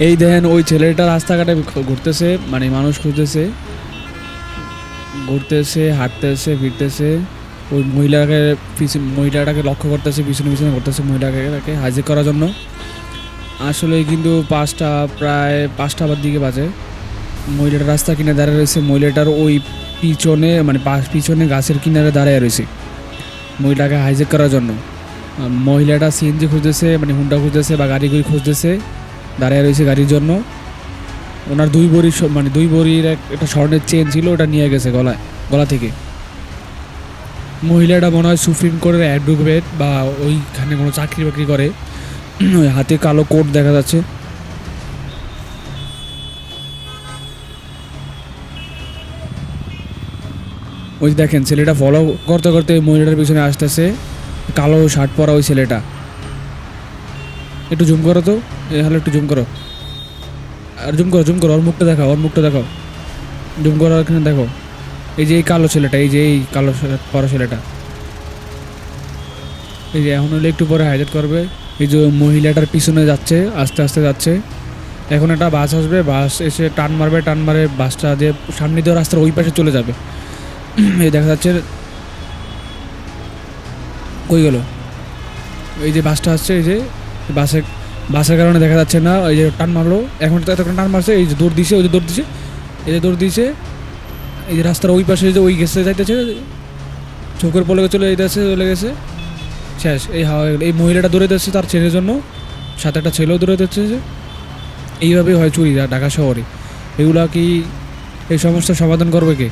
এই দেখেন ওই ছেলেটা রাস্তাঘাটে ঘুরতেছে, মানে মানুষ খুঁজতেছে, ঘুরতেছে, হাঁটতেছে, ফিরতেছে। ওই মহিলাটাকে লক্ষ্য করতেছে, পিছনে পিছনে করতেছে মহিলাটাকে হাইজ্যাক করার জন্য। আসলে কিন্তু প্রায় 5টার দিকে বাজে। মহিলাটা রাস্তা কিনারে দাঁড়িয়ে রয়েছে, মহিলাটার ওই পিছনে মানে পিছনে গাছের কিনারে দাঁড়িয়ে রয়েছে মহিলাকে হাইজ্যাক করার জন্য। মহিলাটা সিএনজি খুঁজতেছে, মানে হুন্ডা খুঁজতেছে বা গাড়ি খুঁজতেছে, দাঁড়িয়ে রয়েছে গাড়ির জন্য। ওনার দুই ভরির একটা স্বর্ণের চেন ছিল, ওটা নিয়ে গেছে গলা থেকে। মহিলাটা মনে হয় সুপ্রিম কোর্টের অ্যাডভোকেট বা ওইখানে কোনো চাকরি বাকরি করে। ওই হাতে কালো কোট দেখা যাচ্ছে। ওই দেখেন ছেলেটা ফলো করতে করতে ওই মহিলাটার পিছনে আসতেছে, কালো শার্ট পরা ওই ছেলেটা। একটু জুম করো তো, হ্যালো একটু জুম করো, আর জুম করো, ওর মুখটা দেখাও, জুম করো, এখানে দেখো। এই যে এই কালো ছেলেটা, এই কালো শার্ট পরা ছেলেটা, এই যে এখন হলে একটু পরে হাইলাইট করবে। এই যে মহিলাটার পিছনে যাচ্ছে, আস্তে আস্তে যাচ্ছে। এখন একটা বাস আসবে, বাস এসে টান মারে, বাসটা দিয়ে সামনে দিয়ে রাস্তার ওই পাশে চলে যাবে। এই দেখা যাচ্ছে, কই গেল? এই যে বাসটা আসছে, এই যে বাসের কারণে দেখা যাচ্ছে না। এই যে টান মারলো, এখন তো এতক্ষণ টান মারছে, এই যে দৌড় দিছে, দৌড় দিছে। এই যে রাস্তার ওই পাশে যে ওই গেছে যাইতেছে, চোখের পলে চলে গেছে, শেষ। এই হাওয়া এই মহিলাটা দৌড়ে যাচ্ছে তার ছেলের জন্য, সাথে একটা ছেলেও দৌড়ে যাচ্ছে। যে এইভাবেই হয় চুরি ঢাকা শহরে। এগুলা কি, এই সমস্যার সমাধান করবে কে?